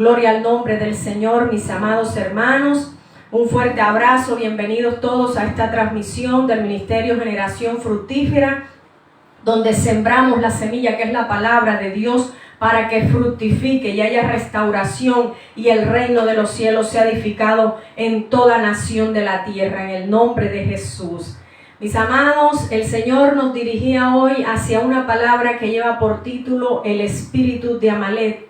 Gloria al nombre del Señor, mis amados hermanos. Un fuerte abrazo, bienvenidos todos a esta transmisión del Ministerio Generación Fructífera, donde sembramos la semilla que es la palabra de Dios para que fructifique y haya restauración y el reino de los cielos sea edificado en toda nación de la tierra, en el nombre de Jesús. Mis amados, el Señor nos dirigía hoy hacia una palabra que lleva por título el espíritu de Amalek.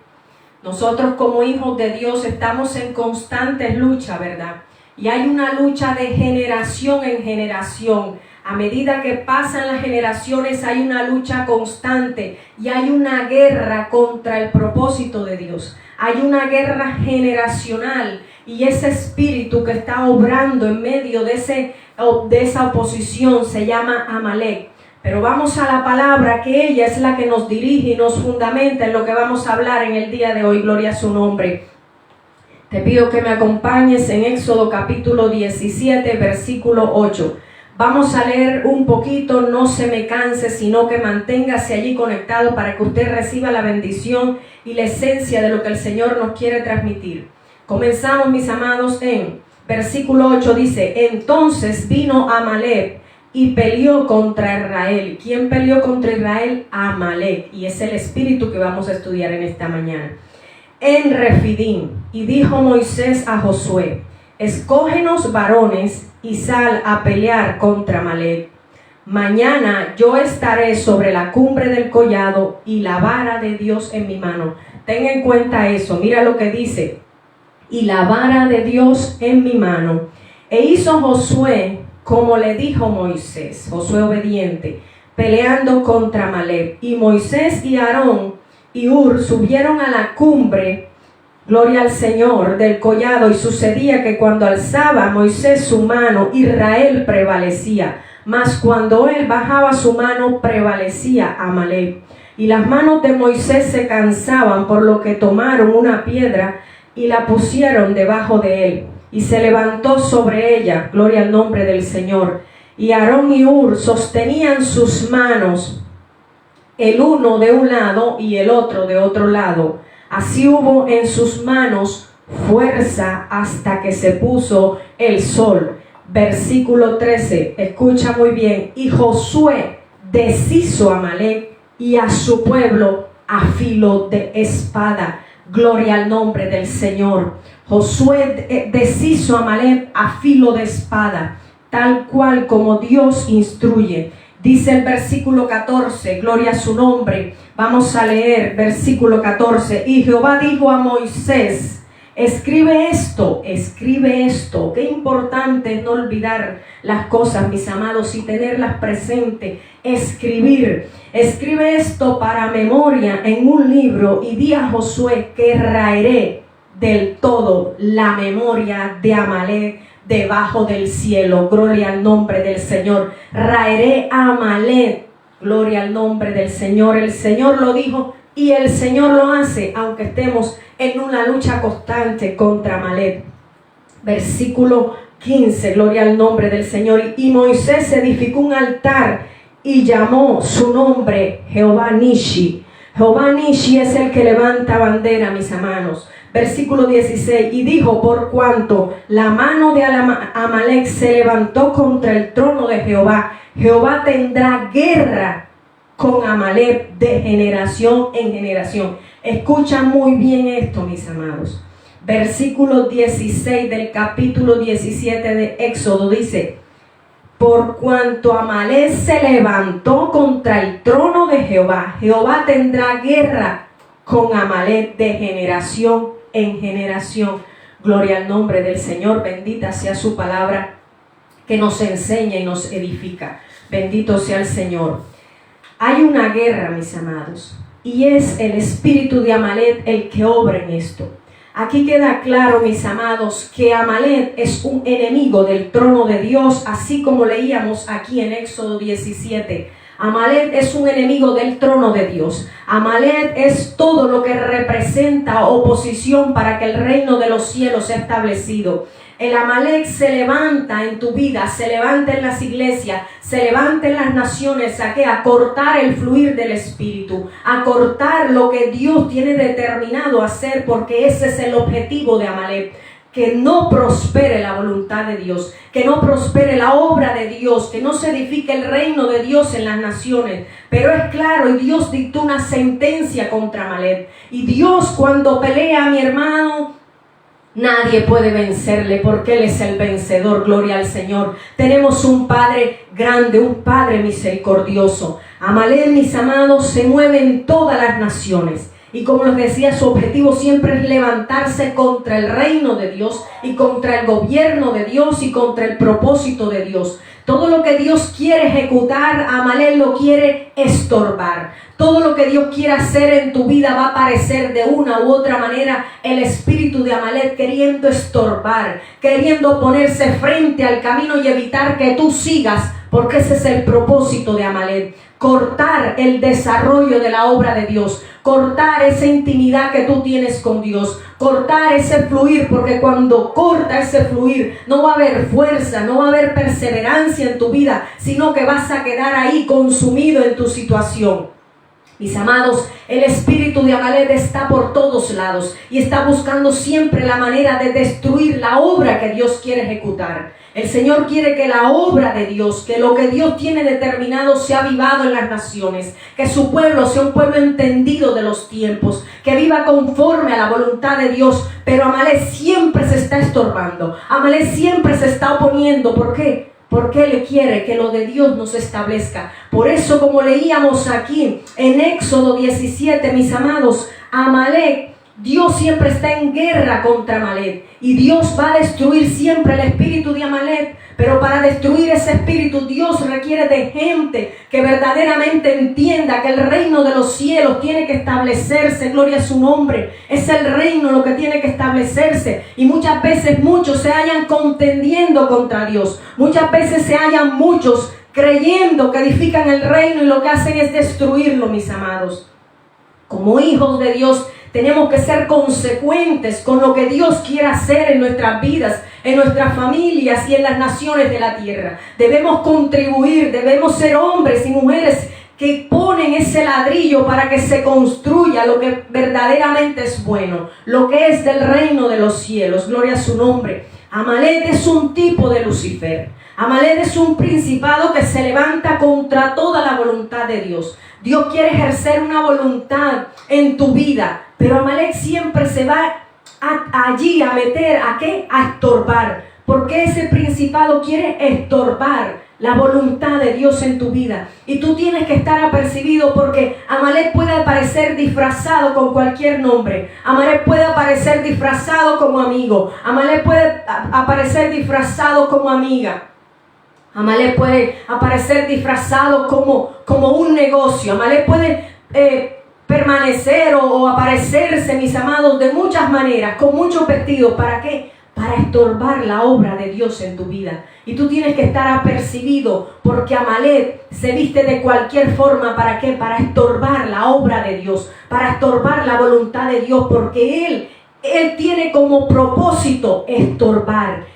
Nosotros como hijos de Dios estamos en constante lucha, ¿verdad? Y hay una lucha de generación en generación. A medida que pasan las generaciones hay una lucha constante y hay una guerra contra el propósito de Dios. Hay una guerra generacional y ese espíritu que está obrando en medio de esa oposición se llama Amalek. Pero vamos a la palabra, que ella es la que nos dirige y nos fundamenta en lo que vamos a hablar en el día de hoy. Gloria a su nombre. Te pido que me acompañes en Éxodo capítulo 17, versículo 8. Vamos a leer un poquito, no se me canse, sino que manténgase allí conectado para que usted reciba la bendición y la esencia de lo que el Señor nos quiere transmitir. Comenzamos, mis amados, en versículo 8, dice: entonces vino Amalek y peleó contra Israel. ¿Quién peleó contra Israel? Amalek. Y es el espíritu que vamos a estudiar en esta mañana. En Refidim. Y dijo Moisés a Josué: escógenos varones y sal a pelear contra Amalek. Mañana yo estaré sobre la cumbre del collado y la vara de Dios en mi mano. Ten en cuenta eso. Mira lo que dice: y la vara de Dios en mi mano. E hizo Josué como le dijo Moisés, Josué obediente, peleando contra Amalek. Y Moisés y Aarón y Hur subieron a la cumbre, gloria al Señor, del collado. Y sucedía que cuando alzaba Moisés su mano, Israel prevalecía. Mas cuando él bajaba su mano, prevalecía Amalek. Y las manos de Moisés se cansaban, por lo que tomaron una piedra y la pusieron debajo de él. Y se levantó sobre ella, gloria al nombre del Señor. Y Aarón y Hur sostenían sus manos, el uno de un lado y el otro de otro lado. Así hubo en sus manos fuerza hasta que se puso el sol. Versículo 13, escucha muy bien. Y Josué deshizo a Amalek y a su pueblo a filo de espada. Gloria al nombre del Señor. Josué deshizo a Amalek a filo de espada, tal cual como Dios instruye. Dice el versículo 14, gloria a su nombre. Vamos a leer versículo 14. Y Jehová dijo a Moisés: escribe esto. Qué importante es no olvidar las cosas, mis amados, y tenerlas presentes. Escribe esto para memoria en un libro, y di a Josué que raeré del todo la memoria de Amalek debajo del cielo. Gloria al nombre del Señor. Raeré a Amalek. Gloria al nombre del Señor. El Señor lo dijo y el Señor lo hace, aunque estemos en una lucha constante contra Amalek. Versículo 15, gloria al nombre del Señor. Y Moisés edificó un altar y llamó su nombre Jehová Nishi. Jehová Nishi es el que levanta bandera, mis hermanos. Versículo 16, y dijo: por cuanto la mano de Amalek se levantó contra el trono de Jehová, Jehová tendrá guerra con Amalek de generación en generación. Escucha muy bien esto, mis amados. Versículo 16 del capítulo 17 de Éxodo dice: por cuanto Amalek se levantó contra el trono de Jehová, Jehová tendrá guerra con Amalek de generación en generación. Gloria al nombre del Señor. Bendita sea su palabra que nos enseña y nos edifica. Bendito sea el Señor. Hay una guerra, mis amados, y es el espíritu de Amalek el que obra en esto. Aquí queda claro, mis amados, que Amalek es un enemigo del trono de Dios, así como leíamos aquí en Éxodo 17. Amalek es un enemigo del trono de Dios. Amalek es todo lo que representa oposición para que el reino de los cielos sea establecido. El Amalek se levanta en tu vida, se levanta en las iglesias, se levanta en las naciones. ¿A qué? A cortar el fluir del Espíritu, a cortar lo que Dios tiene determinado hacer, porque ese es el objetivo de Amalek. Que no prospere la voluntad de Dios, que no prospere la obra de Dios, que no se edifique el reino de Dios en las naciones. Pero es claro, y Dios dictó una sentencia contra Amalek. Y Dios, cuando pelea, mi hermano, nadie puede vencerle, porque Él es el vencedor. Gloria al Señor. Tenemos un Padre grande, un Padre misericordioso. Amalek, mis amados, se mueve en todas las naciones. Y como les decía, su objetivo siempre es levantarse contra el reino de Dios y contra el gobierno de Dios y contra el propósito de Dios. Todo lo que Dios quiere ejecutar, Amalek lo quiere estorbar. Todo lo que Dios quiere hacer en tu vida va a aparecer de una u otra manera el espíritu de Amalek queriendo estorbar, queriendo ponerse frente al camino y evitar que tú sigas, porque ese es el propósito de Amalek. Cortar el desarrollo de la obra de Dios, cortar esa intimidad que tú tienes con Dios, cortar ese fluir, porque cuando corta ese fluir no va a haber fuerza, no va a haber perseverancia en tu vida, sino que vas a quedar ahí consumido en tu situación. Mis amados, el espíritu de Amalek está por todos lados y está buscando siempre la manera de destruir la obra que Dios quiere ejecutar. El Señor quiere que la obra de Dios, que lo que Dios tiene determinado sea avivado en las naciones, que su pueblo sea un pueblo entendido de los tiempos, que viva conforme a la voluntad de Dios. Pero Amalek siempre se está estorbando, Amalek siempre se está oponiendo. ¿Por qué? Porque Él quiere que lo de Dios no se establezca. Por eso, como leíamos aquí en Éxodo 17, mis amados, Amalek, Dios siempre está en guerra contra Amalek. Y Dios va a destruir siempre el espíritu de Amalek. Pero para destruir ese espíritu, Dios requiere de gente que verdaderamente entienda que el reino de los cielos tiene que establecerse. Gloria a su nombre. Es el reino lo que tiene que establecerse. Y muchas veces muchos se hallan contendiendo contra Dios. Muchas veces se hallan muchos creyendo que edifican el reino y lo que hacen es destruirlo, mis amados. Como hijos de Dios, tenemos que ser consecuentes con lo que Dios quiere hacer en nuestras vidas, en nuestras familias y en las naciones de la tierra. Debemos contribuir, debemos ser hombres y mujeres que ponen ese ladrillo para que se construya lo que verdaderamente es bueno, lo que es del reino de los cielos. Gloria a su nombre. Amalek es un tipo de Lucifer. Amalek es un principado que se levanta contra toda la voluntad de Dios. Dios quiere ejercer una voluntad en tu vida, pero Amalek siempre se va allí a meter, ¿a qué? A estorbar, porque ese principado quiere estorbar la voluntad de Dios en tu vida. Y tú tienes que estar apercibido, porque Amalek puede aparecer disfrazado con cualquier nombre. Amalek puede aparecer disfrazado como amigo. Amalek puede aparecer disfrazado como amiga. Amalek puede aparecer disfrazado como un negocio. Amalek puede permanecer o aparecerse, mis amados, de muchas maneras, con muchos vestidos. ¿Para qué? Para estorbar la obra de Dios en tu vida. Y tú tienes que estar apercibido, porque Amalek se viste de cualquier forma. ¿Para qué? Para estorbar la obra de Dios, para estorbar la voluntad de Dios, porque Él tiene como propósito estorbar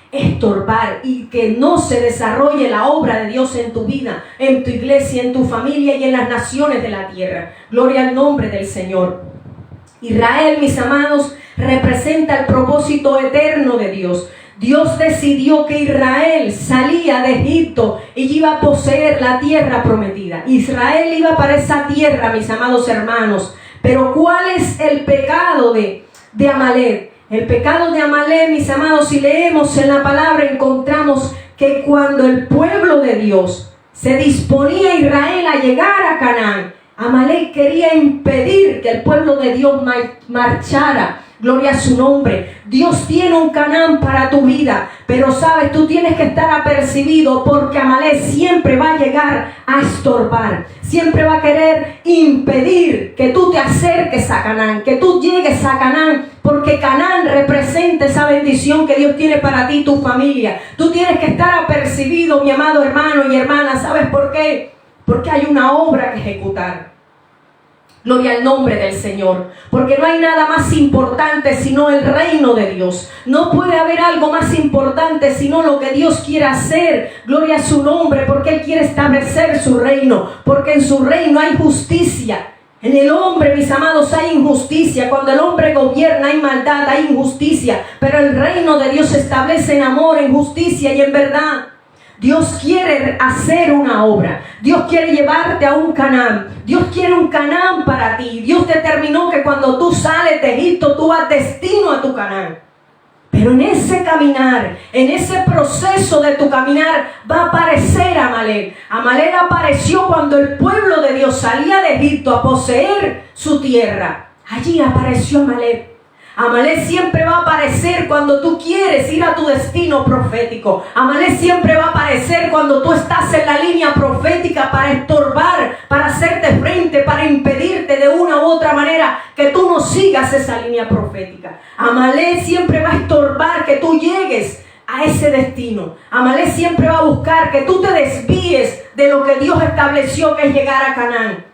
y que no se desarrolle la obra de Dios en tu vida, en tu iglesia, en tu familia y en las naciones de la tierra. Gloria al nombre del Señor. Israel, mis amados, representa el propósito eterno de Dios. Dios decidió que Israel salía de Egipto y iba a poseer la tierra prometida. Israel iba para esa tierra, mis amados hermanos. Pero ¿cuál es el pecado de Amalek? El pecado de Amalek, mis amados, si leemos en la palabra, encontramos que cuando el pueblo de Dios se disponía a Israel a llegar a Canaán, Amalek quería impedir que el pueblo de Dios marchara. Gloria a su nombre. Dios tiene un Canaán para tu vida, pero sabes, tú tienes que estar apercibido, porque Amalek siempre va a llegar a estorbar, siempre va a querer impedir que tú te acerques a Canaán, que tú llegues a Canaán, porque Canaán representa esa bendición que Dios tiene para ti y tu familia. Tú tienes que estar apercibido, mi amado hermano y hermana. ¿Sabes por qué? porque hay una obra que ejecutar. Gloria al nombre del Señor, porque no hay nada más importante sino el reino de Dios. No puede haber algo más importante sino lo que Dios quiere hacer. Gloria a su nombre, porque Él quiere establecer su reino, porque en su reino hay justicia. En el hombre, mis amados, hay injusticia. Cuando el hombre gobierna hay maldad, hay injusticia, pero el reino de Dios se establece en amor, en justicia y en verdad. Dios quiere hacer una obra. Dios quiere llevarte a un Canaán. Dios quiere un Canaán para ti. Dios determinó que cuando tú sales de Egipto, tú vas destino a tu Canaán. Pero en ese caminar, en ese proceso de tu caminar, va a aparecer Amalek. Amalek apareció cuando el pueblo de Dios salía de Egipto a poseer su tierra. Allí apareció Amalek. Amalek siempre va a aparecer cuando tú quieres ir a tu destino profético. Amalek siempre va a aparecer cuando tú estás en la línea profética para estorbar, para hacerte frente, para impedirte de una u otra manera que tú no sigas esa línea profética. Amalek siempre va a estorbar que tú llegues a ese destino. Amalek siempre va a buscar que tú te desvíes de lo que Dios estableció, que es llegar a Canaán.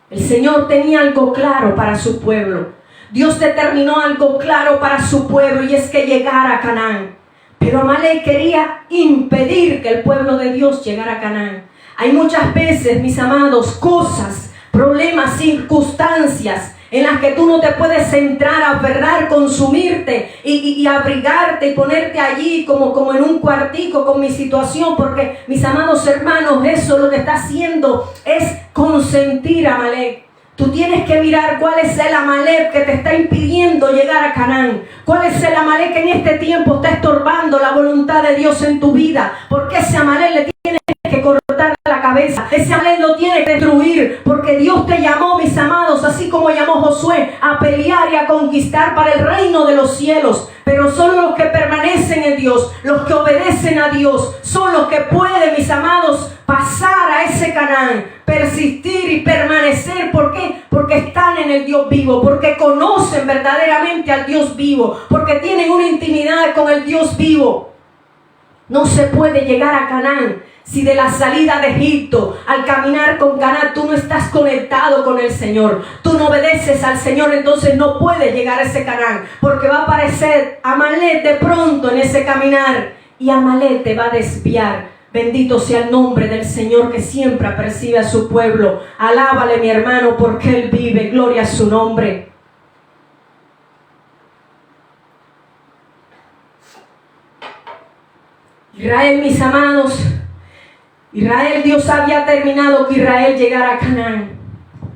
El Señor tenía algo claro para su pueblo. Dios determinó algo claro para su pueblo, y es que llegara a Canaán. Pero Amalek quería impedir que el pueblo de Dios llegara a Canaán. Hay muchas veces, mis amados, cosas, problemas, circunstancias en las que tú no te puedes centrar, aferrar, consumirte y abrigarte y ponerte allí como en un cuartico con mi situación, porque, mis amados hermanos, eso lo que está haciendo es consentir a Amalek. Tú tienes que mirar cuál es el Amalek que te está impidiendo llegar a Canaán. Cuál es el Amalek que en este tiempo está estorbando la voluntad de Dios en tu vida. Porque ese Amalek le tienes que cortar la cabeza. Ese Amalek lo tiene que destruir. Porque Dios te llamó, mis amados, así como llamó Josué, a pelear y a conquistar para el reino de los cielos. Pero solo los que permanecen en Dios, los que obedecen a Dios, son los que pueden, mis amados, pasar a ese Canaán, persistir y permanecer. ¿Por qué? Porque están en el Dios vivo, porque conocen verdaderamente al Dios vivo, porque tienen una intimidad con el Dios vivo. No se puede llegar a Canaán si de la salida de Egipto al caminar con Canaán tú no estás conectado con el Señor, tú no obedeces al Señor, entonces no puedes llegar a ese Canaán, porque va a aparecer Amalek de pronto en ese caminar y Amalek te va a desviar. Bendito sea el nombre del Señor, que siempre apercibe a su pueblo. Alábale, mi hermano, porque Él vive. Gloria a su nombre. Israel, mis amados, Israel, Dios había terminado que Israel llegara a Canaán.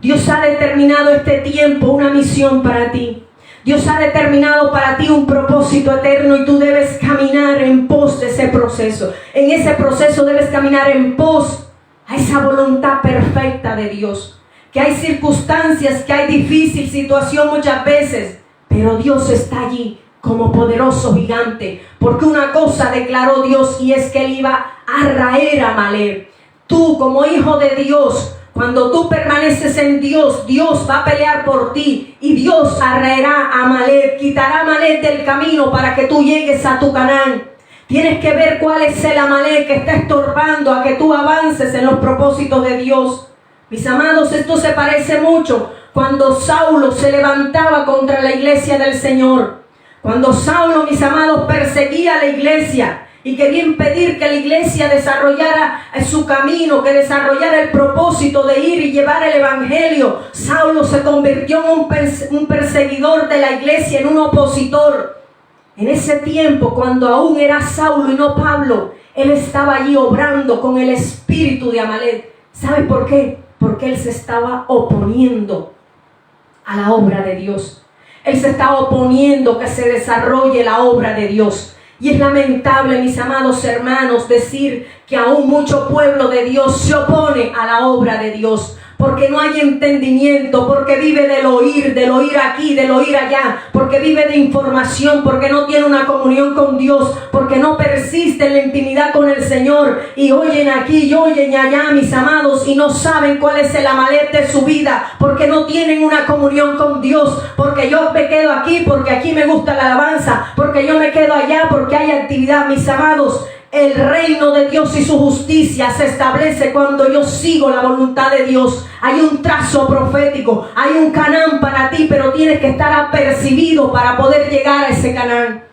Dios ha determinado este tiempo una misión para ti. Dios ha determinado para ti un propósito eterno y tú debes caminar en pos de ese proceso. En ese proceso debes caminar en pos a esa voluntad perfecta de Dios. Que hay circunstancias, que hay difícil situación muchas veces, pero Dios está allí como poderoso gigante. Porque una cosa declaró Dios, y es que Él iba a raer a Amalek. Tú, como hijo de Dios, cuando tú permaneces en Dios, Dios va a pelear por ti y Dios arraerá a Amalek, quitará a Amalek del camino para que tú llegues a tu Canaán. Tienes que ver cuál es el Amalek que está estorbando a que tú avances en los propósitos de Dios. Mis amados, esto se parece mucho cuando Saulo se levantaba contra la iglesia del Señor. Cuando Saulo, mis amados, perseguía a la iglesia y quería impedir que la iglesia desarrollara su camino, que desarrollara el propósito de ir y llevar el evangelio. Saulo se convirtió en un perseguidor de la iglesia, en un opositor. En ese tiempo, cuando aún era Saulo y no Pablo, él estaba allí obrando con el espíritu de Amalek. ¿Sabe por qué? Porque él se estaba oponiendo a la obra de Dios. Él se estaba oponiendo que se desarrolle la obra de Dios. Y es lamentable, mis amados hermanos, decir que aún mucho pueblo de Dios se opone a la obra de Dios. Porque no hay entendimiento, porque vive del oír aquí, del oír allá, porque vive de información, porque no tiene una comunión con Dios, porque no persiste en la intimidad con el Señor, y oyen aquí y oyen allá, mis amados, y no saben cuál es el Amalek de su vida, porque no tienen una comunión con Dios, porque yo me quedo aquí, porque aquí me gusta la alabanza, porque yo me quedo allá, porque hay actividad. Mis amados, El reino de Dios y su justicia se establece cuando yo sigo la voluntad de Dios. Hay un trazo profético, hay un Canaán para ti, pero tienes que estar apercibido para poder llegar a ese Canaán.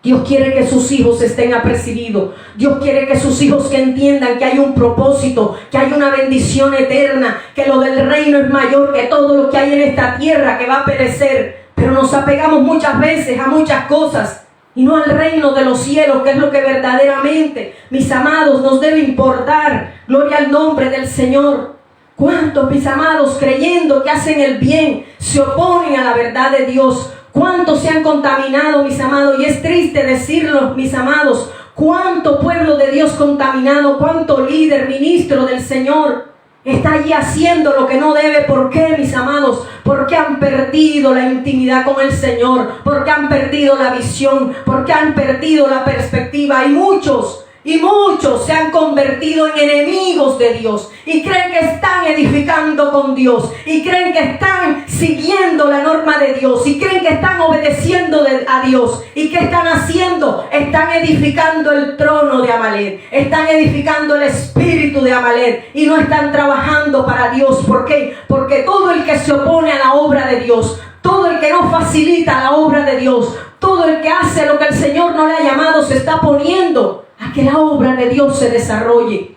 Dios quiere que sus hijos estén apercibidos. Dios quiere que sus hijos que entiendan que hay un propósito, que hay una bendición eterna, que lo del reino es mayor que todo lo que hay en esta tierra que va a perecer. Pero nos apegamos muchas veces a muchas cosas y no al reino de los cielos, que es lo que verdaderamente, mis amados, nos debe importar. Gloria al nombre del Señor. ¿Cuántos, mis amados, creyendo que hacen el bien, se oponen a la verdad de Dios? ¿Cuántos se han contaminado, mis amados? Y es triste decirlo, mis amados. ¿Cuánto pueblo de Dios contaminado? ¿Cuánto líder, ministro del Señor está allí haciendo lo que no debe? ¿Por qué, mis amados? Porque han perdido la intimidad con el Señor, porque han perdido la visión, porque han perdido la perspectiva. Y muchos se han convertido en enemigos de Dios y creen que están edificando con Dios y creen que están siguiendo la norma de Dios y creen que están obedeciendo a Dios. ¿Y qué están haciendo? Están edificando el trono de Amalek, están edificando el espíritu de Amalek y no están trabajando para Dios. ¿Por qué? Porque todo el que se opone a la obra de Dios, todo el que no facilita la obra de Dios, todo el que hace lo que el Señor no le ha llamado, se está poniendo a que la obra de Dios se desarrolle.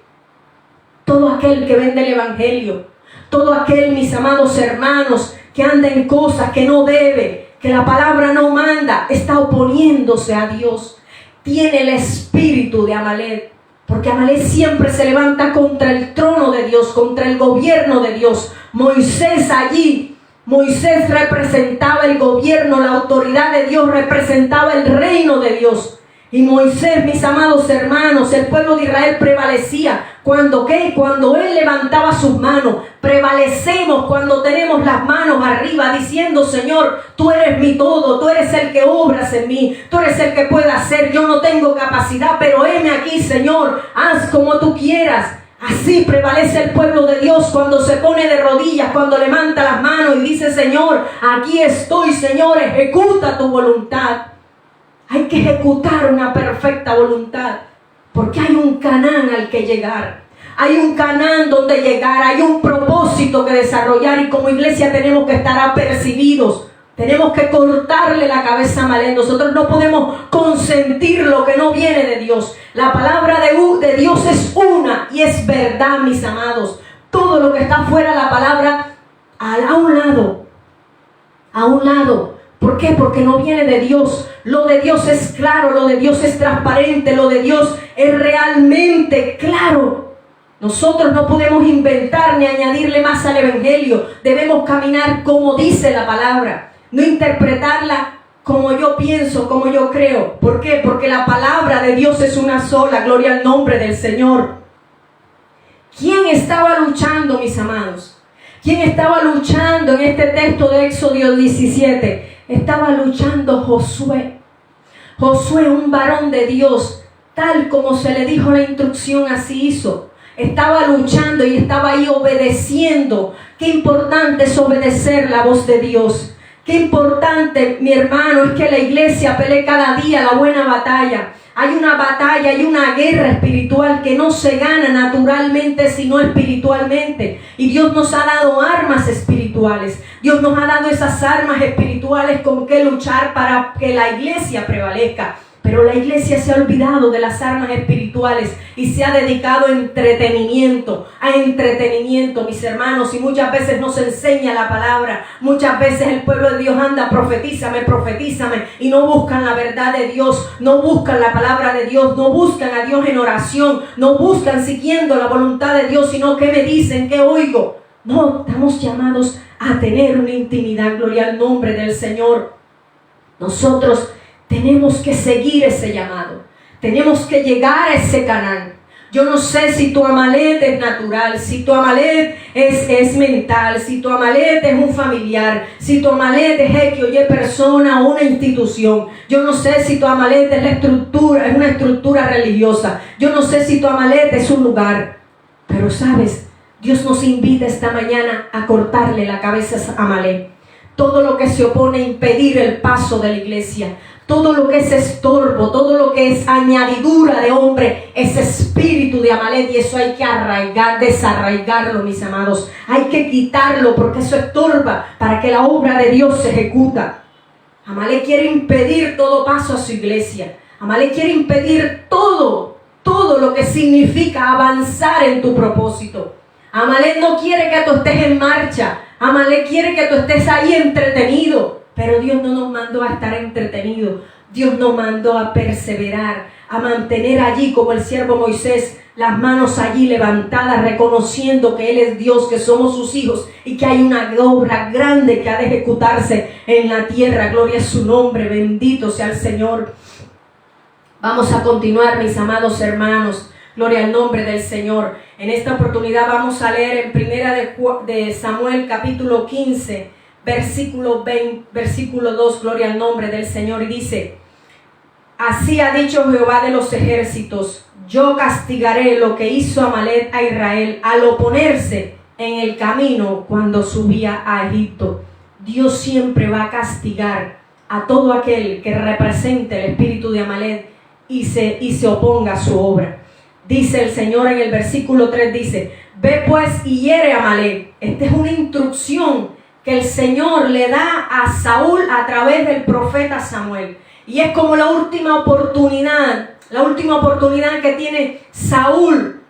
Todo aquel que vende el evangelio, todo aquel, mis amados hermanos, que anda en cosas que no debe, que la palabra no manda, está oponiéndose a Dios. Tiene el espíritu de Amalek, porque Amalek siempre se levanta contra el trono de Dios, contra el gobierno de Dios. Moisés representaba el gobierno, la autoridad de Dios, representaba el reino de Dios. Y Moisés, mis amados hermanos, el pueblo de Israel prevalecía. ¿Cuándo qué? Cuando él levantaba sus manos. Prevalecemos cuando tenemos las manos arriba diciendo: Señor, tú eres mi todo, tú eres el que obras en mí, tú eres el que puede hacer. Yo no tengo capacidad, pero heme aquí, Señor, haz como tú quieras. Así prevalece el pueblo de Dios cuando se pone de rodillas, cuando levanta las manos y dice: Señor, aquí estoy, Señor, ejecuta tu voluntad. Hay que ejecutar una perfecta voluntad, porque hay un Canaán al que llegar. Hay un Canaán donde llegar, hay un propósito que desarrollar, y como iglesia tenemos que estar apercibidos. Tenemos que cortarle la cabeza a Amalek. Nosotros no podemos consentir lo que no viene de Dios. La palabra de Dios es una y es verdad, mis amados. Todo lo que está fuera de la palabra, a un lado. ¿Por qué? Porque no viene de Dios. Lo de Dios es claro, lo de Dios es transparente, lo de Dios es realmente claro. Nosotros no podemos inventar ni añadirle más al evangelio. Debemos caminar como dice la palabra, no interpretarla como yo pienso, como yo creo. ¿Por qué? Porque la palabra de Dios es una sola. Gloria al nombre del Señor. ¿Quién estaba luchando, mis amados? ¿Quién estaba luchando en este texto de Éxodo 17? Estaba luchando Josué. Josué, un varón de Dios, tal como se le dijo la instrucción, así hizo. Estaba luchando y estaba ahí obedeciendo. Qué importante es obedecer la voz de Dios. Qué importante, mi hermano, es que la iglesia pelee cada día la buena batalla. Hay una batalla, hay una guerra espiritual que no se gana naturalmente, sino espiritualmente. Y Dios nos ha dado armas espirituales. Dios nos ha dado esas armas espirituales con que luchar para que la iglesia prevalezca. Pero la iglesia se ha olvidado de las armas espirituales y se ha dedicado a entretenimiento, mis hermanos. Y muchas veces no se enseña la palabra. Muchas veces el pueblo de Dios anda: profetízame, y no buscan la verdad de Dios, no buscan la palabra de Dios, no buscan a Dios en oración, no buscan siguiendo la voluntad de Dios, sino que me dicen, que oigo. No, estamos llamados a tener una intimidad. Gloria al nombre del Señor. Nosotros tenemos que seguir ese llamado. Tenemos que llegar a ese Canaán. Yo no sé si tu Amalek es natural, si tu Amalek es mental, si tu Amalek es un familiar, si tu Amalek es X o Y persona o una institución. Yo no sé si tu Amalek es una estructura religiosa. Yo no sé si tu Amalek es un lugar. Pero sabes, Dios nos invita esta mañana a cortarle la cabeza a Amalek. Todo lo que se opone a impedir el paso de la iglesia, Todo lo que es estorbo, todo lo que es añadidura de hombre, es espíritu de Amalek, y eso hay que arraigar, desarraigarlo, mis amados. Hay que quitarlo porque eso estorba para que la obra de Dios se ejecuta. Amalek quiere impedir todo paso a su iglesia. Amalek quiere impedir todo lo que significa avanzar en tu propósito. Amalek no quiere que tú estés en marcha. Amalek quiere que tú estés ahí entretenido. Pero Dios no nos mandó a estar entretenidos. Dios nos mandó a perseverar, a mantener allí como el siervo Moisés, las manos allí levantadas, reconociendo que Él es Dios, que somos sus hijos y que hay una obra grande que ha de ejecutarse en la tierra. Gloria a su nombre, bendito sea el Señor. Vamos a continuar, mis amados hermanos. Gloria al nombre del Señor. En esta oportunidad vamos a leer en primera de Samuel capítulo 15, versículo 2, gloria al nombre del Señor, y dice: así ha dicho Jehová de los ejércitos, yo castigaré lo que hizo Amalek a Israel al oponerse en el camino cuando subía a Egipto. Dios siempre va a castigar a todo aquel que represente el espíritu de Amalek y se oponga a su obra. Dice el Señor en el versículo 3, dice: ve pues y hiere a Amalek. Esta es una instrucción que el Señor le da a Saúl a través del profeta Samuel. Y es como la última oportunidad que tiene Saúl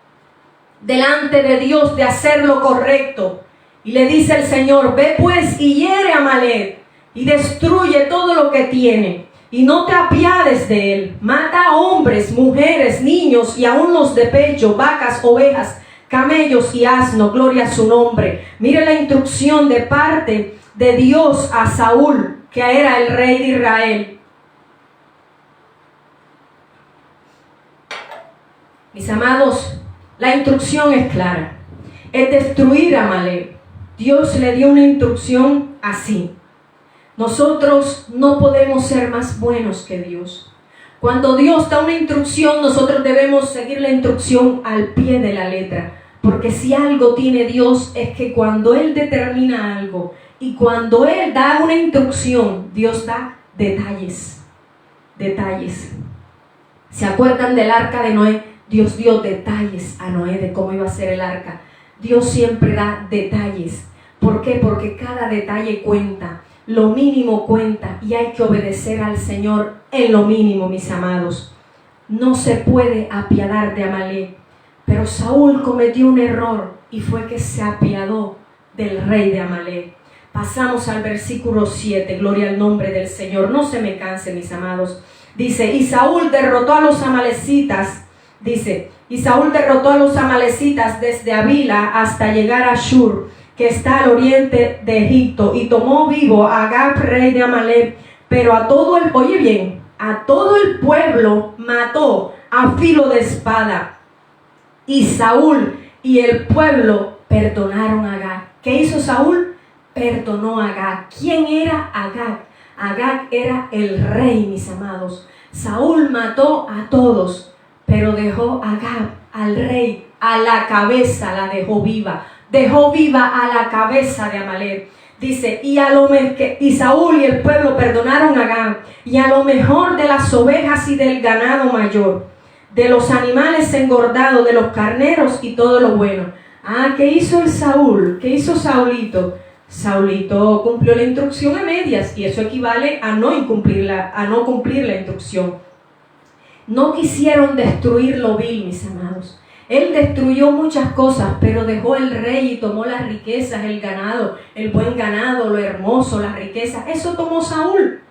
delante de Dios de hacer lo correcto. Y le dice el Señor: ve pues y hiere a Amalek y destruye todo lo que tiene. Y no te apiades de él. Mata a hombres, mujeres, niños y aún los de pecho, vacas, ovejas, camellos y asnos. Gloria a su nombre. Mire la instrucción de parte de Dios a Saúl, que era el rey de Israel. Mis amados, la instrucción es clara. Es destruir a Amalek. Dios le dio una instrucción así. Nosotros no podemos ser más buenos que Dios. Cuando Dios da una instrucción, nosotros debemos seguir la instrucción al pie de la letra. Porque si algo tiene Dios es que cuando Él determina algo y cuando Él da una instrucción, Dios da detalles. Detalles. ¿Se acuerdan del arca de Noé? Dios dio detalles a Noé de cómo iba a ser el arca. Dios siempre da detalles. ¿Por qué? Porque cada detalle cuenta. Lo mínimo cuenta y hay que obedecer al Señor en lo mínimo, mis amados. No se puede apiadar de Amalek, pero Saúl cometió un error y fue que se apiadó del rey de Amalek. Pasamos al versículo 7, gloria al nombre del Señor. No se me canse, mis amados. Dice: y Saúl derrotó a los amalecitas. Dice: y Saúl derrotó a los amalecitas desde Avila hasta llegar a Shur, que está al oriente de Egipto, y tomó vivo a Agag, rey de Amalek, pero a todo el pueblo mató a filo de espada. Y Saúl y el pueblo perdonaron a Agag. ¿Qué hizo Saúl? Perdonó a Agag. ¿Quién era Agag? Agag era el rey, mis amados. Saúl mató a todos, pero dejó a Agag, al rey, a la cabeza, la dejó viva. Dejó viva a la cabeza de Amalek. Dice: y Saúl y el pueblo perdonaron a Agag, y a lo mejor de las ovejas y del ganado mayor, de los animales engordados, de los carneros y todo lo bueno. ¿Qué hizo el Saúl? ¿Qué hizo Saulito? Saulito cumplió la instrucción a medias, y eso equivale a no cumplir la instrucción. No quisieron destruir lo vil, mis amados. Él destruyó muchas cosas, pero dejó el rey y tomó las riquezas, el ganado, el buen ganado, lo hermoso, las riquezas. Eso tomó Saúl.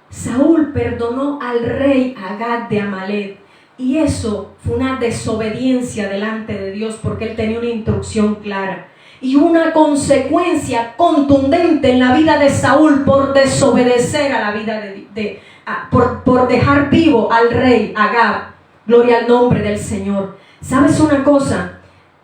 Saúl perdonó al rey Agag de Amalek. Y eso fue una desobediencia delante de Dios, porque él tenía una instrucción clara. Y una consecuencia contundente en la vida de Saúl por desobedecer a la vida por dejar vivo al rey Agag. Gloria al nombre del Señor. ¿Sabes una cosa?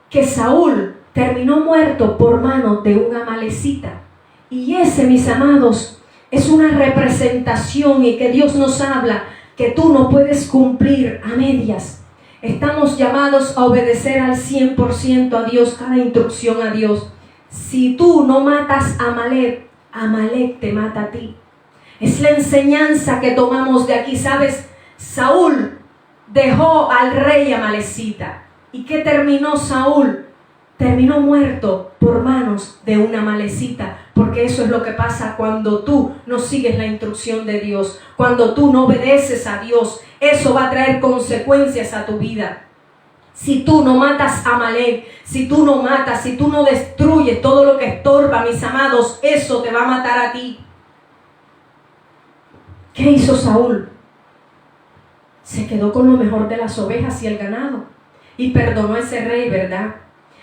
Que Saúl terminó muerto por mano de un amalecita. Y ese, mis amados, es una representación, y que Dios nos habla que tú no puedes cumplir a medias. Estamos llamados a obedecer al 100% a Dios, cada instrucción a Dios. Si tú no matas a Amalek, Amalek te mata a ti. Es la enseñanza que tomamos de aquí. ¿Sabes? Saúl dejó al rey amalecita. ¿Y qué terminó Saúl? Terminó muerto por manos de una amalecita, porque eso es lo que pasa cuando tú no sigues la instrucción de Dios, cuando tú no obedeces a Dios. Eso va a traer consecuencias a tu vida. Si tú no matas a Amalek, si tú no matas, si tú no destruyes todo lo que estorba, mis amados, eso te va a matar a ti. ¿Qué hizo Saúl? Se quedó con lo mejor de las ovejas y el ganado y perdonó a ese rey, ¿verdad?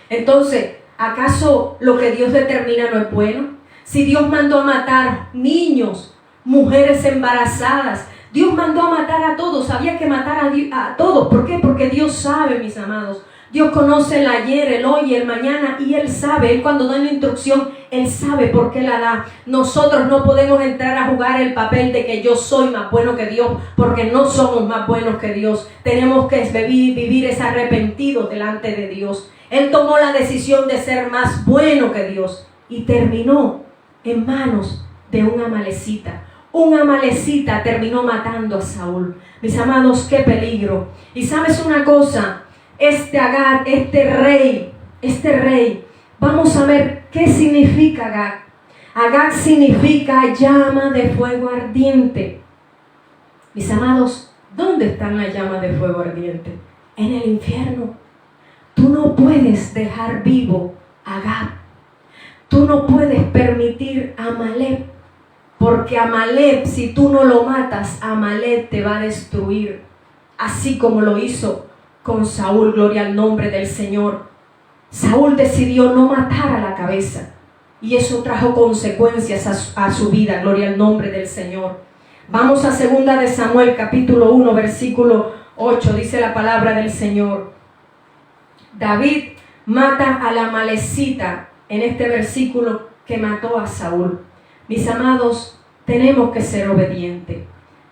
Entonces, ¿acaso lo que Dios determina no es bueno? Si Dios mandó a matar niños, mujeres embarazadas, Dios mandó a matar a todos, había que matar a todos. ¿Por qué? Porque Dios sabe, mis amados. Dios conoce el ayer, el hoy y el mañana, y Él sabe. Él cuando da una instrucción, Él sabe por qué la da. Nosotros no podemos entrar a jugar el papel de que yo soy más bueno que Dios, porque no somos más buenos que Dios. Tenemos que vivir es arrepentidos delante de Dios. Él tomó la decisión de ser más bueno que Dios y terminó en manos de un amalecita. Un amalecita terminó matando a Saúl. Mis amados, qué peligro. Y sabes una cosa, Agag, este rey, vamos a ver qué significa Agag. Agag significa llama de fuego ardiente. Mis amados, ¿dónde están las llamas de fuego ardiente? En el infierno. Tú no puedes dejar vivo a Agag. Tú no puedes permitir a Amalek, porque Amalek, si tú no lo matas, Amalek te va a destruir, así como lo hizo con Saúl. Gloria al nombre del Señor. Saúl decidió no matar a la cabeza y eso trajo consecuencias a su vida. Gloria al nombre del Señor. Vamos a 2 de Samuel capítulo 1 versículo 8. Dice la palabra del Señor. David mata a la amalecita en este versículo que mató a Saúl. Mis amados, tenemos que ser obedientes.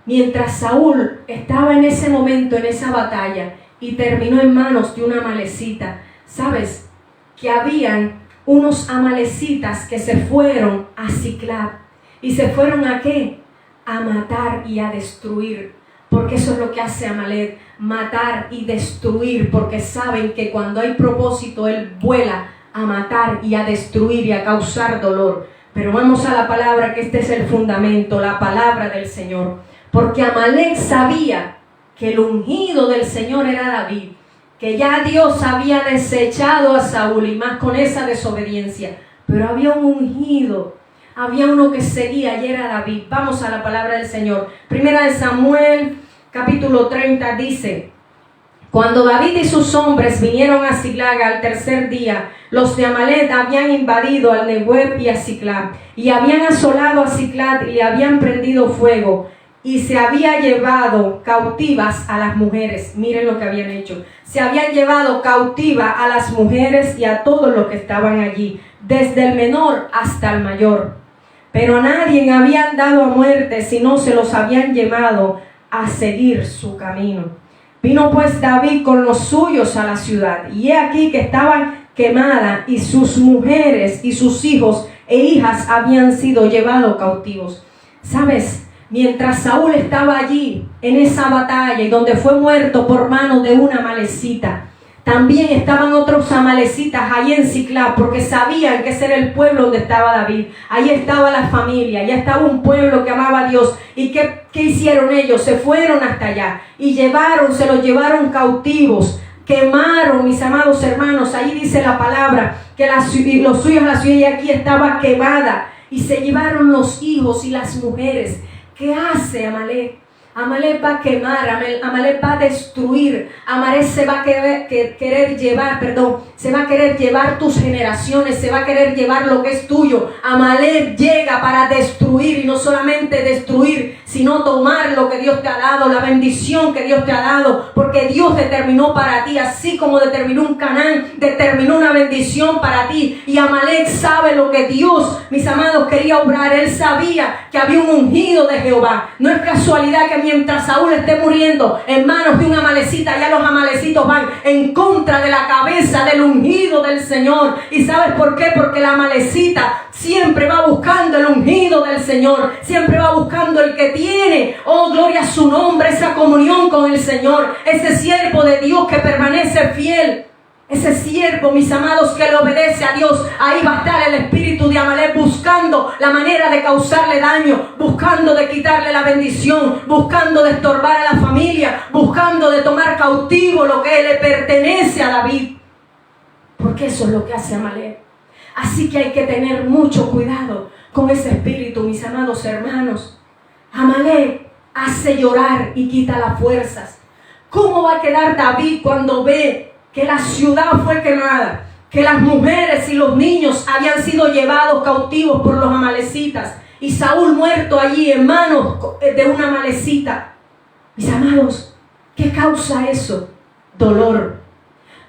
Mientras Saúl estaba en ese momento, en esa batalla, y terminó en manos de una amalecita, ¿sabes? Que habían unos amalecitas que se fueron a Siclag. ¿Y se fueron a qué? A matar y a destruir. Porque eso es lo que hace Amalek, matar y destruir, porque saben que cuando hay propósito, él vuela a matar y a destruir y a causar dolor. Pero vamos a la palabra, que este es el fundamento, la palabra del Señor. Porque Amalek sabía que el ungido del Señor era David, que ya Dios había desechado a Saúl y más con esa desobediencia. Pero había un ungido, había uno que seguía y era David. Vamos a la palabra del Señor. 1 de Samuel capítulo 30 dice: cuando David y sus hombres vinieron a Siclag al tercer día, los de Amalek habían invadido al Negueb y a Siclag, y habían asolado a Siclag y le habían prendido fuego, y se había llevado cautivas a las mujeres. Miren lo que habían hecho. Se habían llevado cautiva a las mujeres y a todos los que estaban allí, desde el menor hasta el mayor. Pero a nadie habían dado a muerte, sino se los habían llevado a seguir su camino. Vino pues David con los suyos a la ciudad, y he aquí que estaban quemadas, y sus mujeres y sus hijos e hijas habían sido llevados cautivos. ¿Sabes? Mientras Saúl estaba allí en esa batalla y donde fue muerto por mano de una amalecita, también estaban otros amalecitas allí en Siclag, porque sabían que ese era el pueblo donde estaba David. Ahí estaba la familia, allá estaba un pueblo que amaba a Dios. ¿Y qué hicieron ellos? Se fueron hasta allá y se los llevaron cautivos. Quemaron, mis amados hermanos, ahí dice la palabra, que los suyos, la ciudad aquí estaba quemada, y se llevaron los hijos y las mujeres. ¿Qué hace Amalek? Amalek va a quemar, Amalek va a destruir, Amalek se va a querer llevar tus generaciones, se va a querer llevar lo que es tuyo. Amalek llega para destruir, y no solamente destruir, sino tomar lo que Dios te ha dado, la bendición que Dios te ha dado, porque Dios determinó para ti, así como determinó un Canaán, determinó una bendición para ti. Y Amalek sabe lo que Dios, mis amados, quería obrar. Él sabía que había un ungido de Jehová. No es casualidad que mientras Saúl esté muriendo en manos de una amalecita, ya los amalecitos van en contra de la cabeza del ungido del Señor. ¿Y sabes por qué? Porque la amalecita siempre va buscando el ungido del Señor, siempre va buscando el que tiene, oh gloria a su nombre, esa comunión con el Señor, ese siervo de Dios que permanece fiel. Ese siervo, mis amados, que le obedece a Dios, ahí va a estar el espíritu de Amalek buscando la manera de causarle daño, buscando de quitarle la bendición, buscando de estorbar a la familia, buscando de tomar cautivo lo que le pertenece a David. Porque eso es lo que hace Amalek. Así que hay que tener mucho cuidado con ese espíritu, mis amados hermanos. Amalek hace llorar y quita las fuerzas. ¿Cómo va a quedar David cuando ve que la ciudad fue quemada, que las mujeres y los niños habían sido llevados cautivos por los amalecitas y Saúl muerto allí en manos de una amalecita? Mis amados, ¿qué causa eso? Dolor.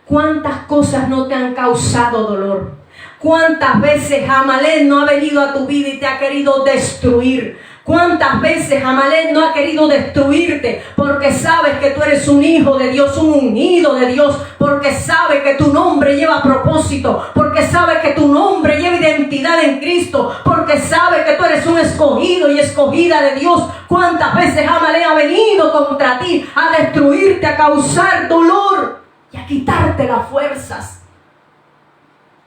¿Cuántas cosas no te han causado dolor? ¿Cuántas veces Amalek no ha venido a tu vida y te ha querido destruir? ¿Cuántas veces Amalek no ha querido destruirte? Porque sabes que tú eres un hijo de Dios, un ungido de Dios. Porque sabe que tu nombre lleva propósito. Porque sabe que tu nombre lleva identidad en Cristo. Porque sabe que tú eres un escogido y escogida de Dios. ¿Cuántas veces Amalek ha venido contra ti a destruirte, a causar dolor y a quitarte las fuerzas?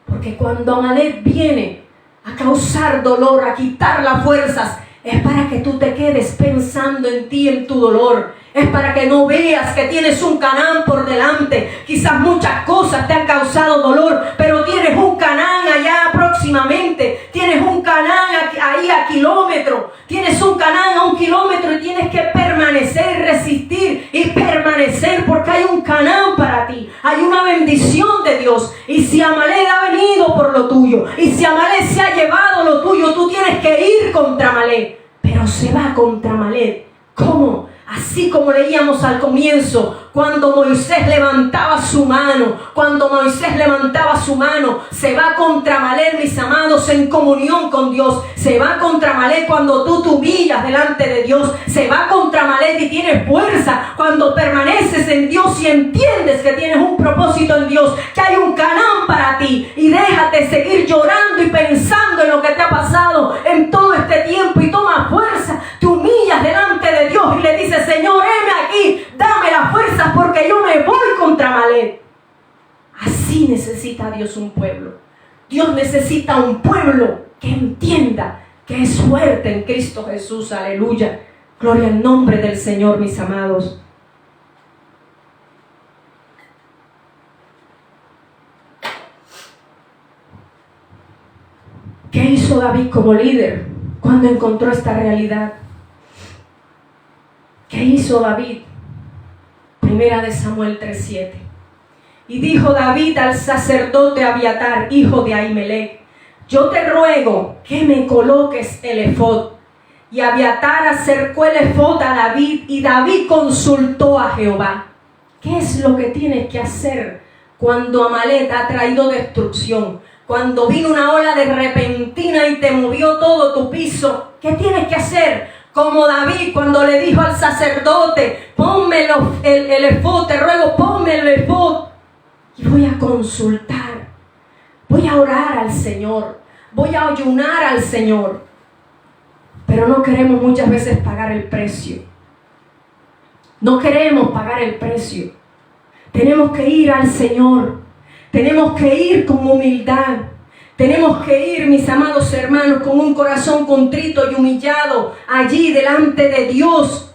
Porque cuando Amalek viene a causar dolor, a quitar las fuerzas, es para que tú te quedes pensando en ti, en tu dolor. Es para que no veas que tienes un Canaán por delante. Quizás muchas cosas te han causado dolor, pero tienes un Canaán allá próximamente. Tienes un Canaán ahí a kilómetro. Tienes un Canaán a 1 kilómetro y tienes que permanecer, resistir y permanecer porque hay un Canaán para ti. Hay una bendición de Dios. Y si Amalek ha venido por lo tuyo, y si Amalek se ha llevado lo tuyo, tú tienes que ir contra Amalek. Pero se va contra Amalek. ¿Cómo? Así como leíamos al comienzo, cuando Moisés levantaba su mano, se va contra Amalek, mis amados, en comunión con Dios. Se va contra Amalek cuando tú te humillas delante de Dios. Se va contra Amalek y tienes fuerza cuando permaneces en Dios y entiendes que tienes un propósito en Dios, que hay un Canaán para ti. Y déjate seguir llorando y pensando en lo que te ha pasado en todo este tiempo y toma fuerza. Te humillas delante de Dios y le dices: Señor, heme aquí, dame las fuerzas porque yo me voy contra Amalek. Así necesita Dios un pueblo. Dios necesita un pueblo que entienda que es fuerte en Cristo Jesús. Aleluya. Gloria al nombre del Señor, mis amados. ¿Qué hizo David como líder cuando encontró esta realidad? ¿Qué hizo David? Primera de Samuel 3:7. Y dijo David al sacerdote Abiatar, hijo de Ahimelech: yo te ruego que me coloques el efod. Y Abiatar acercó el efod a David, y David consultó a Jehová. ¿Qué es lo que tienes que hacer cuando Amalek ha traído destrucción? Cuando vino una ola de repentina y te movió todo tu piso, ¿qué tienes que hacer? Como David cuando le dijo al sacerdote: ponme el efod, te ruego, ponme el efod. Y voy a consultar, voy a orar al Señor, voy a ayunar al Señor. Pero no queremos muchas veces pagar el precio. No queremos pagar el precio. Tenemos que ir al Señor. Tenemos que ir con humildad. Tenemos que ir, mis amados hermanos, con un corazón contrito y humillado allí delante de Dios,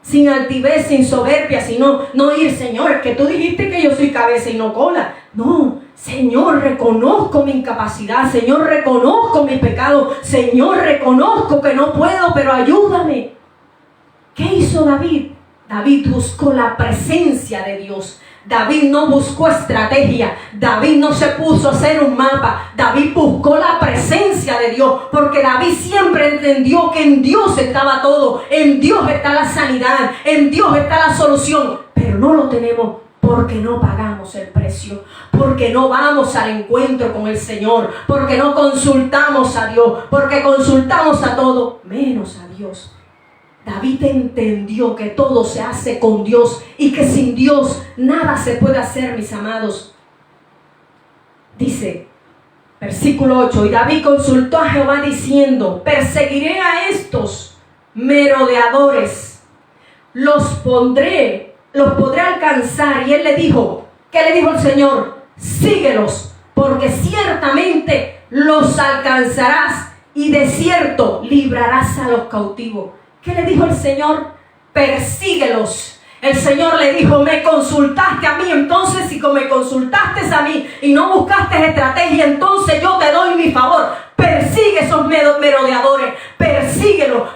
sin altivez, sin soberbia, sino no ir: Señor, que tú dijiste que yo soy cabeza y no cola. No, Señor, reconozco mi incapacidad. Señor, reconozco mi pecado. Señor, reconozco que no puedo, pero ayúdame. ¿Qué hizo David? David buscó la presencia de Dios. David no buscó estrategia. David no se puso a hacer un mapa. David buscó la presencia de Dios, porque David siempre entendió que en Dios estaba todo. En Dios está la sanidad. En Dios está la solución. Pero no lo tenemos porque no pagamos el precio. Porque no vamos al encuentro con el Señor. Porque no consultamos a Dios. Porque consultamos a todo menos a Dios. David entendió que todo se hace con Dios y que sin Dios nada se puede hacer, mis amados. Dice Versículo 8. Y David consultó a Jehová diciendo: perseguiré a estos merodeadores, los podré alcanzar. Y él le dijo, ¿qué le dijo el Señor? Síguelos, porque ciertamente los alcanzarás y de cierto librarás a los cautivos. ¿Qué le dijo el Señor? Persíguelos. El Señor le dijo: me consultaste a mí, entonces si me consultaste a mí y no buscaste estrategia, entonces yo te doy mi favor. Persigue esos merodeadores, persíguelos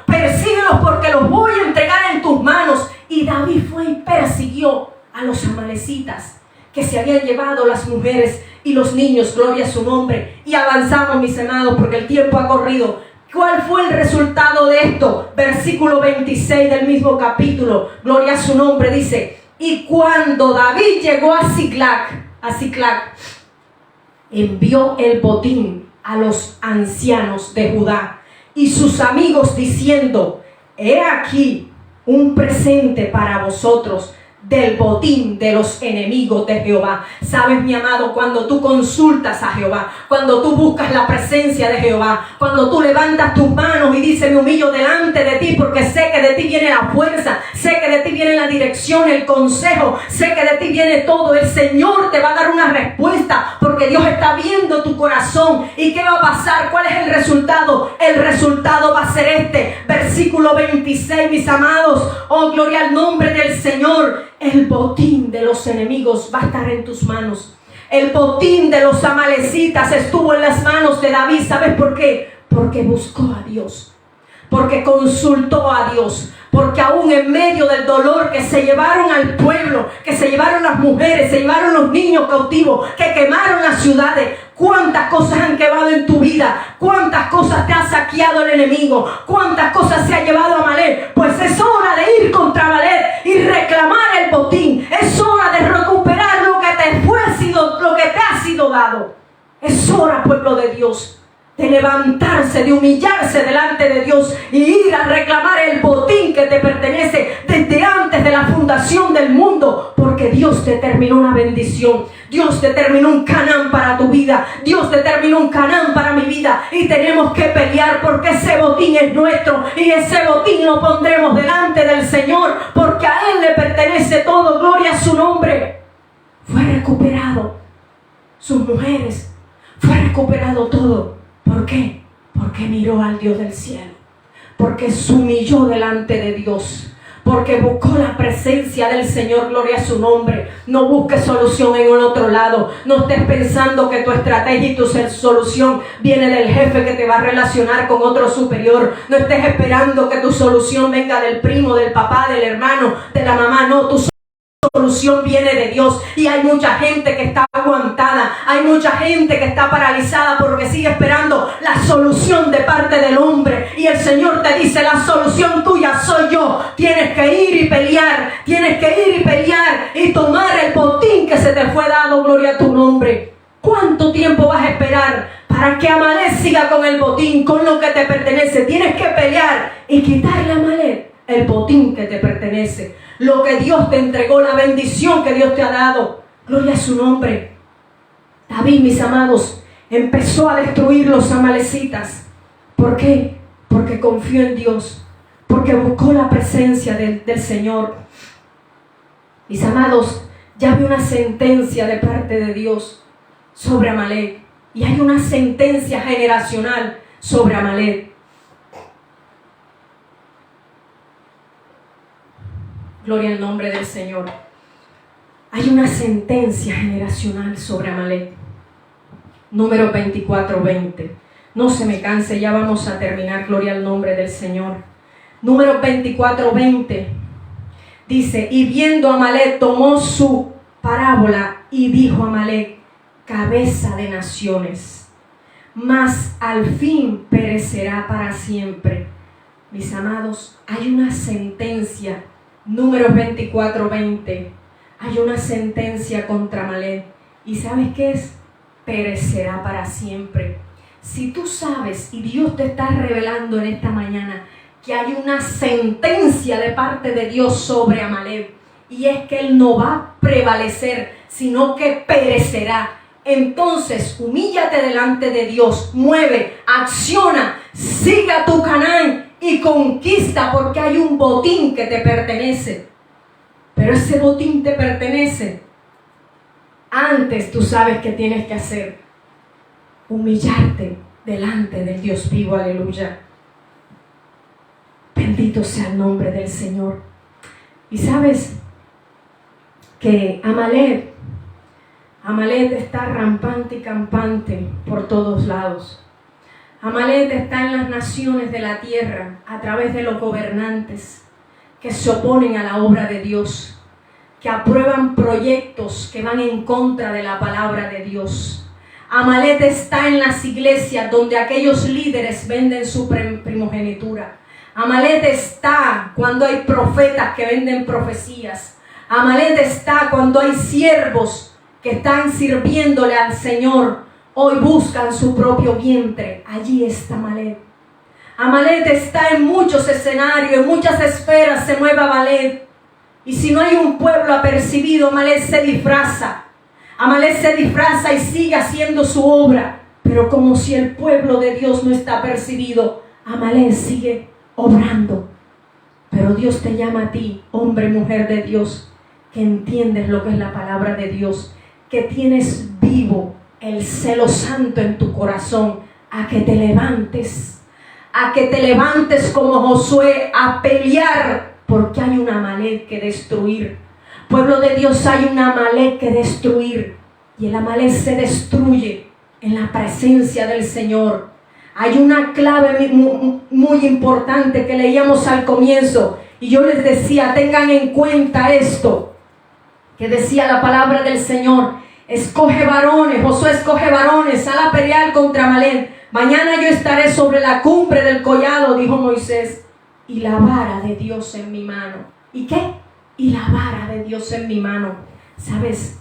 porque los voy a entregar en tus manos. Y David fue y persiguió a los amalecitas que se habían llevado las mujeres y los niños, gloria a su nombre. Y avanzamos, mis amados, porque el tiempo ha corrido. ¿Cuál fue el resultado de esto? Versículo 26 del mismo capítulo, gloria a su nombre, dice: y cuando David llegó a Siclag, envió el botín a los ancianos de Judá y sus amigos diciendo: he aquí un presente para vosotros del botín de los enemigos de Jehová. Sabes, mi amado, cuando tú consultas a Jehová, cuando tú buscas la presencia de Jehová, cuando tú levantas tus manos y dices: me humillo delante de ti porque sé que de ti viene la fuerza, sé que de ti viene la dirección, el consejo, sé que de ti viene todo. El Señor te va a dar una respuesta porque Dios está viendo tu corazón. ¿Y qué va a pasar? ¿Cuál es el resultado? El resultado va a ser este. Versículo 26, mis amados. Oh, gloria al nombre del Señor. El botín de los enemigos va a estar en tus manos. El botín de los amalecitas estuvo en las manos de David. ¿Sabes por qué? Porque buscó a Dios, porque consultó a Dios, porque aún en medio del dolor que se llevaron al pueblo, que se llevaron las mujeres, se llevaron los niños cautivos, que quemaron las ciudades. ¿Cuántas cosas han quemado en tu vida? ¿Cuántas cosas te ha saqueado el enemigo? ¿Cuántas cosas se ha llevado Amalek? Pues es hora de ir contra Amalek y reclamar el botín. Es hora de recuperar lo que te ha sido dado. Es hora, pueblo de Dios, de levantarse, de humillarse delante de Dios y ir a reclamar el botín que te pertenece desde antes de la fundación del mundo, porque Dios determinó una bendición. Dios determinó un Canaán para tu vida. Dios determinó un Canaán para mi vida. Y tenemos que pelear porque ese botín es nuestro. Y ese botín lo pondremos delante del Señor, porque a Él le pertenece todo. Gloria a su nombre. Fue recuperado sus mujeres. Fue recuperado todo. ¿Por qué? Porque miró al Dios del cielo. Porque se humilló delante de Dios. Porque buscó la presencia del Señor, gloria a su nombre. No busques solución en un otro lado. No estés pensando que tu estrategia y tu solución viene del jefe que te va a relacionar con otro superior. No estés esperando que tu solución venga del primo, del papá, del hermano, de la mamá. No, tu solución viene de Dios. Y hay mucha gente que está aguantada, hay mucha gente que está paralizada porque sigue esperando la solución de parte del hombre. Y el Señor te dice: la solución tuya soy yo. Tienes que ir y pelear, tienes que ir y pelear y tomar el botín que se te fue dado. Gloria a tu nombre. ¿Cuánto tiempo vas a esperar para que Amalek siga con el botín, con lo que te pertenece? Tienes que pelear y quitarle a Amalek el botín que te pertenece, lo que Dios te entregó, la bendición que Dios te ha dado. Gloria a su nombre. David, mis amados, empezó a destruir los amalecitas. ¿Por qué? Porque confió en Dios, porque buscó la presencia del Señor. Mis amados, ya había una sentencia de parte de Dios sobre Amalek, y hay una sentencia generacional sobre Amalek. Gloria al nombre del Señor. Hay una sentencia generacional sobre Amalek. Número 24:20. No se me canse, ya vamos a terminar. Gloria al nombre del Señor. Número 24:20. Dice: y viendo Amalek, tomó su parábola y dijo a Amalek: cabeza de naciones, mas al fin perecerá para siempre. Mis amados, hay una sentencia. Número 24:20. Hay una sentencia contra Amalek. ¿Y sabes qué es? Perecerá para siempre. Si tú sabes, y Dios te está revelando en esta mañana, que hay una sentencia de parte de Dios sobre Amalek, y es que él no va a prevalecer, sino que perecerá. entonces humíllate delante de Dios, mueve, acciona, siga a tu Canaán y conquista, porque hay un botín que te pertenece. Pero ese botín te pertenece. Antes tú sabes qué tienes que hacer: humillarte delante del Dios vivo. Aleluya. Bendito sea el nombre del Señor. Y sabes que Amalek está rampante y campante por todos lados. Amalek está en las naciones de la tierra a través de los gobernantes que se oponen a la obra de Dios, que aprueban proyectos que van en contra de la palabra de Dios. Amalek está en las iglesias donde aquellos líderes venden su primogenitura. Amalek está cuando hay profetas que venden profecías. Amalek está cuando hay siervos que están sirviéndole al Señor. Hoy buscan su propio vientre. Allí está Amalek. Amalek está en muchos escenarios, en muchas esferas se mueve Amalek. Y si no hay un pueblo apercibido, Amalek se disfraza. Amalek se disfraza y sigue haciendo su obra. Pero como si el pueblo de Dios no está apercibido, Amalek sigue obrando. Pero Dios te llama a ti, hombre y mujer de Dios, que entiendes lo que es la palabra de Dios, que tienes vivo el celo santo en tu corazón, a que te levantes como Josué a pelear, porque hay un Amalek que destruir. Pueblo de Dios, hay un Amalek que destruir, y el Amalek se destruye en la presencia del Señor. Hay una clave muy importante que leíamos al comienzo, y yo les decía, tengan en cuenta esto, que decía la palabra del Señor: escoge varones, Josué escoge varones, sal a pelear contra Amalek. Mañana yo estaré sobre la cumbre del collado, dijo Moisés, y la vara de Dios en mi mano. ¿Y qué? Y la vara de Dios en mi mano. ¿Sabes?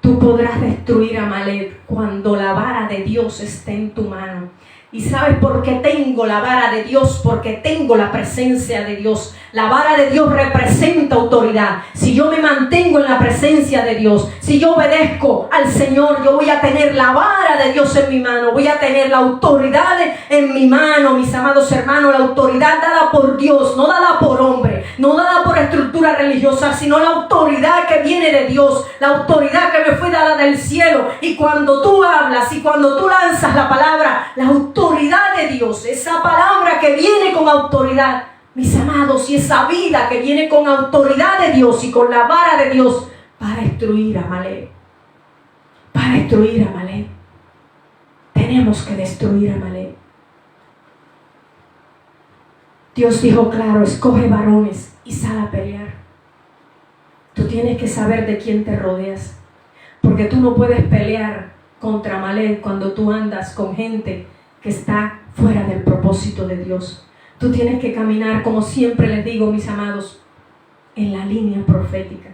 Tú podrás destruir a Amalek cuando la vara de Dios esté en tu mano. ¿Y sabes por qué tengo la vara de Dios? Porque tengo la presencia de Dios. La vara de Dios representa autoridad. Si yo me mantengo en la presencia de Dios, si yo obedezco al Señor, yo voy a tener la vara de Dios en mi mano. Voy a tener la autoridad en mi mano, mis amados hermanos. La autoridad dada por Dios, no dada por hombre, no dada por estructura religiosa, sino la autoridad que viene de Dios, la autoridad que me fue dada del cielo. Y cuando tú hablas y cuando tú lanzas la palabra, la autoridad de Dios, esa palabra que viene con autoridad, mis amados, y esa vida que viene con autoridad de Dios y con la vara de Dios para destruir a Amalek. Para destruir a Amalek. Tenemos que destruir a Amalek. Dios dijo claro: escoge varones y sal a pelear. Tú tienes que saber de quién te rodeas, porque tú no puedes pelear contra Amalek cuando tú andas con gente que está fuera del propósito de Dios. Tú tienes que caminar, como siempre les digo, mis amados, en la línea profética.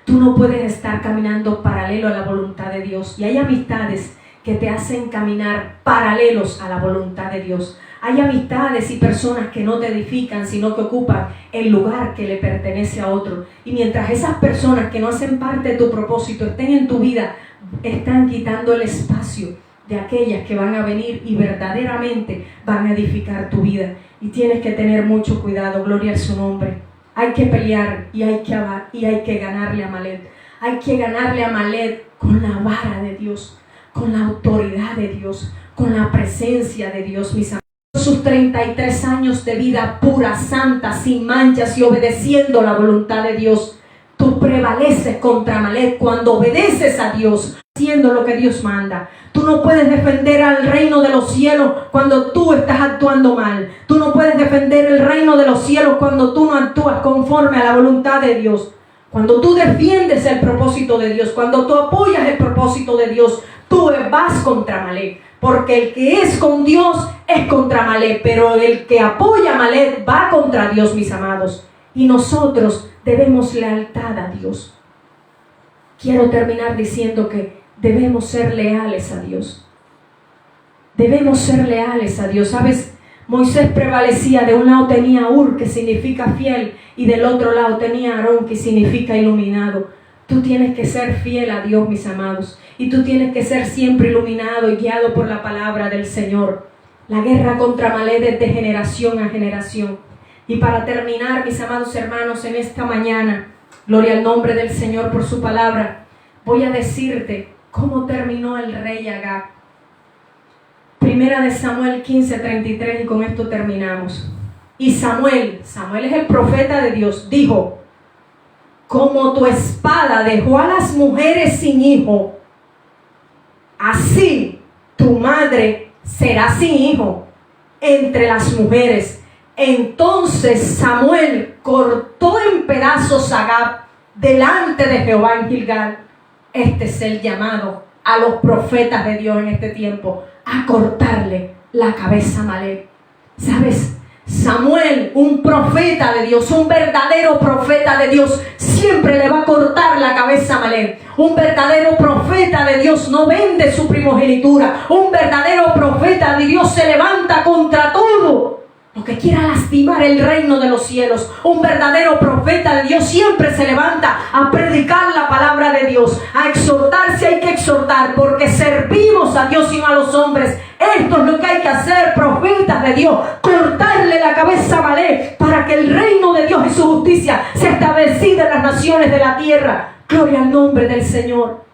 Tú no puedes estar caminando paralelo a la voluntad de Dios. Y hay amistades que te hacen caminar paralelos a la voluntad de Dios. Hay amistades y personas que no te edifican, sino que ocupan el lugar que le pertenece a otro. Y mientras esas personas que no hacen parte de tu propósito estén en tu vida, están quitando el espacio de aquellas que van a venir y verdaderamente van a edificar tu vida. Y tienes que tener mucho cuidado, gloria a su nombre. Hay que pelear y hay que ganarle a Amalek. Hay que ganarle a Amalek con la vara de Dios, con la autoridad de Dios, con la presencia de Dios, mis amigos. Sus 33 años de vida pura, santa, sin manchas y obedeciendo la voluntad de Dios. Tú prevaleces contra Amalek cuando obedeces a Dios, haciendo lo que Dios manda. Tú no puedes defender al reino de los cielos cuando tú estás actuando mal. Tú no puedes defender el reino de los cielos cuando tú no actúas conforme a la voluntad de Dios. Cuando tú defiendes el propósito de Dios, cuando tú apoyas el propósito de Dios, tú vas contra Amalek. Porque el que es con Dios es contra Amalek, pero el que apoya a Amalek va contra Dios, mis amados. Y nosotros debemos lealtad a Dios. Quiero terminar diciendo que debemos ser leales a Dios. Debemos ser leales a Dios. ¿Sabes? Moisés prevalecía. De un lado tenía Ur, que significa fiel, y del otro lado tenía Aarón, que significa iluminado. Tú tienes que ser fiel a Dios, mis amados. Y tú tienes que ser siempre iluminado y guiado por la palabra del Señor. La guerra contra Amalek es de generación a generación. Y para terminar, mis amados hermanos, en esta mañana, gloria al nombre del Señor por su palabra, voy a decirte cómo terminó el rey Agag. Primera de Samuel 15:33, y con esto terminamos. Y Samuel es el profeta de Dios, dijo: como tu espada dejó a las mujeres sin hijo, así tu madre será sin hijo entre las mujeres. Entonces Samuel cortó en pedazos a Agag delante de Jehová en Gilgal. Este es el llamado a los profetas de Dios en este tiempo, a cortarle la cabeza a Amalek. ¿Sabes? Samuel, un profeta de Dios, un verdadero profeta de Dios, siempre le va a cortar la cabeza a Amalek. Un verdadero profeta de Dios no vende su primogenitura. Un verdadero profeta de Dios se levanta contra todo lo que quiera lastimar el reino de los cielos. Un verdadero profeta de Dios siempre se levanta a predicar la palabra de Dios, a exhortar si hay que exhortar, porque servimos a Dios y no a los hombres. Esto es lo que hay que hacer, profetas de Dios, cortarle la cabeza a Amalek para que el reino de Dios y su justicia sea establecida en las naciones de la tierra. Gloria al nombre del Señor.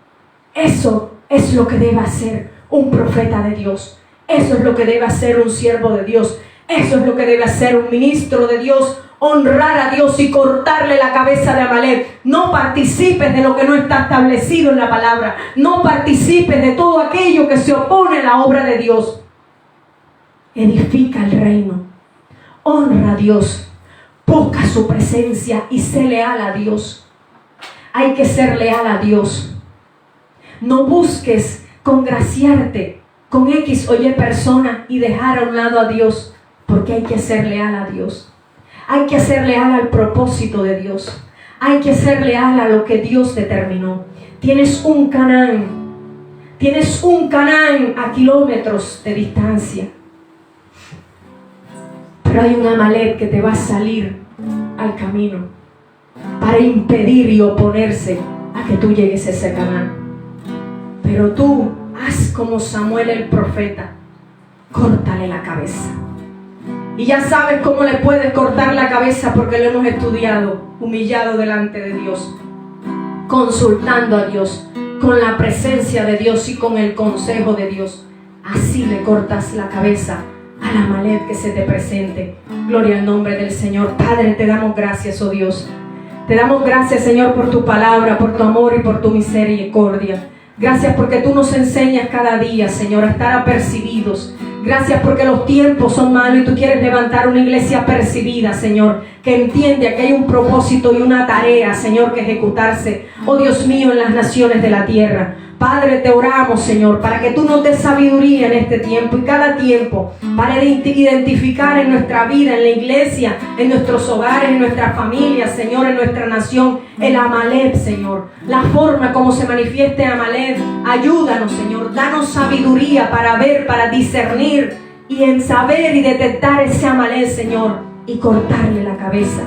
Eso es lo que debe hacer un profeta de Dios. Eso es lo que debe hacer un siervo de Dios. Eso es lo que debe hacer un ministro de Dios: honrar a Dios y cortarle la cabeza de Amalek. No participes de lo que no está establecido en la palabra. No participes de todo aquello que se opone a la obra de Dios. Edifica el reino. Honra a Dios. Busca su presencia y sé leal a Dios. Hay que ser leal a Dios. No busques congraciarte con X o Y persona y dejar a un lado a Dios, porque hay que ser leal a Dios. Hay que ser leal al propósito de Dios. Hay que ser leal a lo que Dios determinó. Tienes un Canaán a kilómetros de distancia, pero hay un Amalek que te va a salir al camino para impedir y oponerse a que tú llegues a ese Canaán. Pero tú haz como Samuel el profeta: córtale la cabeza. Y ya sabes cómo le puedes cortar la cabeza, porque lo hemos estudiado, humillado delante de Dios, consultando a Dios, con la presencia de Dios y con el consejo de Dios. Así le cortas la cabeza a la Amalek que se te presente. Gloria al nombre del Señor. Padre, te damos gracias, oh Dios. Te damos gracias, Señor, por tu palabra, por tu amor y por tu misericordia. Gracias porque tú nos enseñas cada día, Señor, a estar apercibidos. Gracias porque los tiempos son malos y tú quieres levantar una iglesia apercibida, Señor, que entiende que hay un propósito y una tarea, Señor, que ejecutarse, oh Dios mío, en las naciones de la tierra. Padre, te oramos, Señor, para que tú nos des sabiduría en este tiempo y cada tiempo, para identificar en nuestra vida, en la iglesia, en nuestros hogares, en nuestras familias, Señor, en nuestra nación, el Amalek, Señor. La forma como se manifieste Amalek. Ayúdanos, Señor. Danos sabiduría para ver, para discernir y en saber y detectar ese Amalek, Señor, y cortarle la cabeza.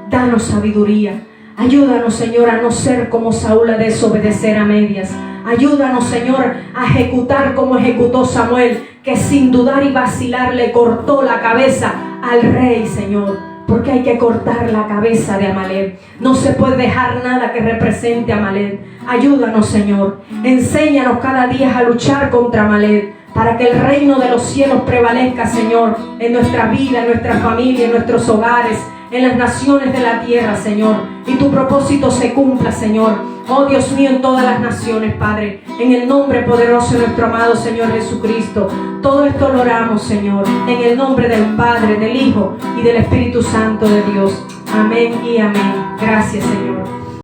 Danos sabiduría. Ayúdanos, Señor, a no ser como Saúl, a desobedecer a medias. Ayúdanos, Señor, a ejecutar como ejecutó Samuel, que sin dudar y vacilar le cortó la cabeza al rey, Señor. Porque hay que cortar la cabeza de Amalek. No se puede dejar nada que represente a Amalek. Ayúdanos, Señor. Enséñanos cada día a luchar contra Amalek, para que el reino de los cielos prevalezca, Señor, en nuestra vida, en nuestra familia, en nuestros hogares, en las naciones de la tierra, Señor. Y tu propósito se cumpla, Señor. Oh Dios mío, en todas las naciones, Padre. En el nombre poderoso de nuestro amado Señor Jesucristo. Todo esto lo oramos, Señor. En el nombre del Padre, del Hijo y del Espíritu Santo de Dios. Amén y amén. Gracias, Señor.